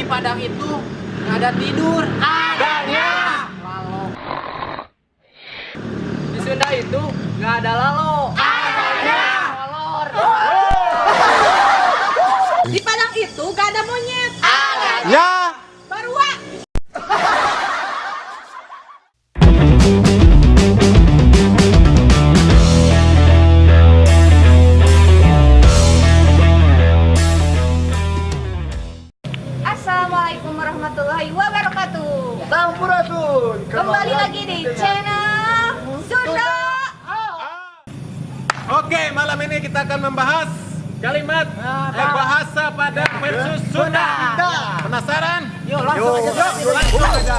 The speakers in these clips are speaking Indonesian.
Di Padang itu nggak ada tidur. Adanya. Lalo. Di Sunda itu nggak ada lalo. Adanya. Molor. Di Padang itu gak ada monyet. Adanya. Ya. Barua. Assalamualaikum warahmatullahi wabarakatuh. Sampurasun. Kembali lagi di channel Sunda. Oke, malam ini kita akan membahas kalimat bahasa Padang versus Sunda. Penasaran? Yuk langsung aja. Langsung aja.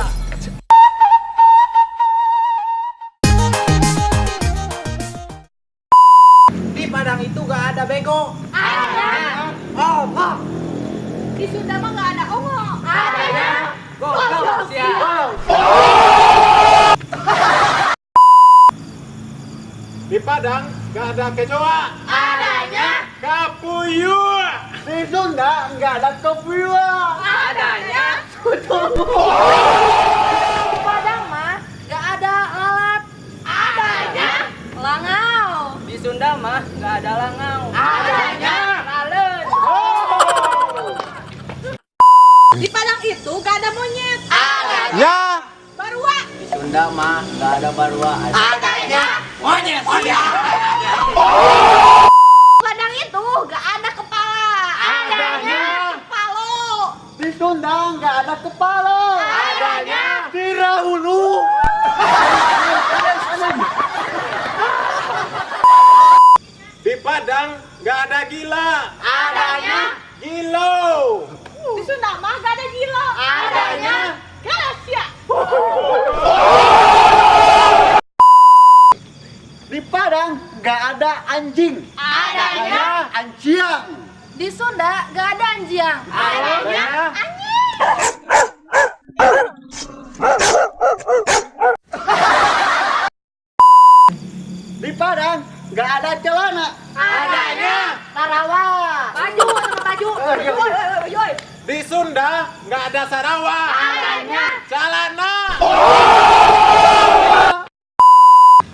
Di Padang itu nggak ada bego. Ada. Oh, Di Sunda mah gak ada ongo. adanya. Go, siap. Di Padang nggak ada kecoa. Adanya. Kapuyuh. Di Sunda nggak ada kepuyuan. Adanya. Di Padang mah gak ada lalat. Adanya. Langau. Di Sunda mah nggak ada langau. Adanya. Lalen. Di Padang itu gak ada monyet. Adanya. Ya. Barua. Di Sunda mah nggak ada barua. Adanya. Monyet. Padang itu gak ada kepala. Adanya. Kepalo. Di Sunda nggak ada kepala. Adanya. Tirahulu. Di Padang nggak ada gila. Adanya. Gilo. Di Sunda mah gak ada gila. Adanya. Galasia. Di Padang nggak ada anjing. Adanya. Anjiang. Di Sunda gak ada anjiang. Adanya. Di Padang nggak ada celana. Adanya. Sarawak. Baju sama baju. Yoi. Di Sunda nggak ada Sarawak. Adanya. Celana.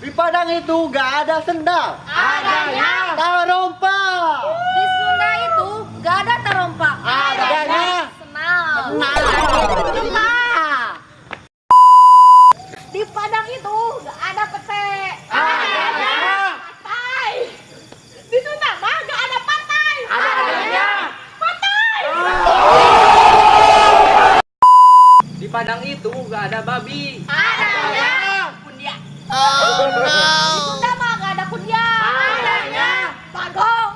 Di Padang itu nggak ada sendal. Adanya. Tarompa. Di Sunda itu gak ada terompa. Adanya. Senal. Di Padang itu gak ada pete. Adanya. Pantai. Di Sunda mah gak ada pantai. Adanya. Pantai. Di Padang itu nggak ada babi. Adanya. Kundia. Di Sunda mah gak ada kundia. Adanya. Bagong.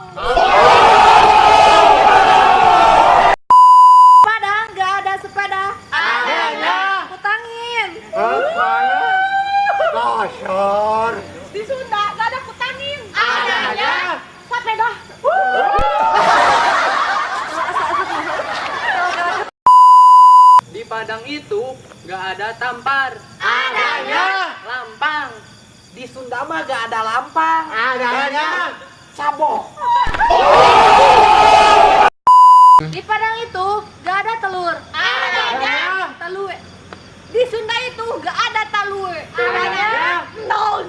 Padang gak ada sepeda. Adanya. Putangin. Kasar. Di Sunda gak ada putangin. Adanya. Sepeda. Di Padang itu nggak ada tampar. Adanya. Lampang. Di Sunda mah nggak ada lampang. Adanya. Cabok. Di Padang itu gak ada telur. Adanya. Talue. Di Sunda itu gak ada talue. Adanya. Non.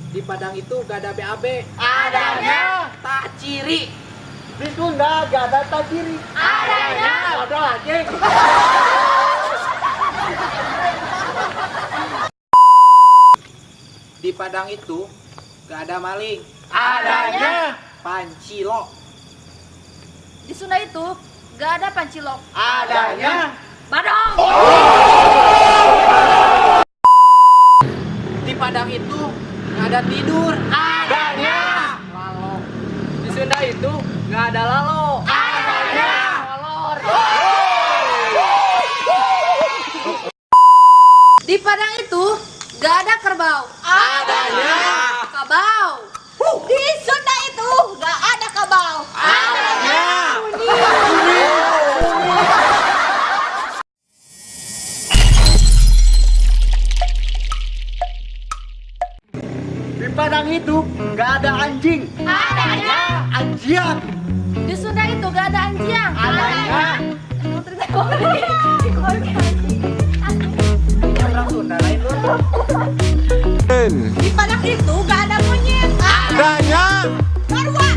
Di Padang itu nggak ada BAB. Adanya. Tak ciri. Di Sunda nggak ada tajiri. Adanya. Ada lagi. Di Padang itu nggak ada maling. Adanya. Pancilok. Di Sunda itu gak ada pancilok. Adanya. Badong. Di Padang itu nggak ada tidur. Adanya. Lalo. Di Sunda itu nggak ada lalo. Adanya. Molor. Di Padang itu gak ada kerbau. Adanya. Kabau. Di Sunda itu gak ada kabau. Adanya. Di Padang itu nggak ada anjing. Adanya. Anjing. anjiang. Di Sunda itu gak ada anjing. Adanya. Orang Sunda lain lu. Di Padang itu gak ada monyet. Adanya Marwa.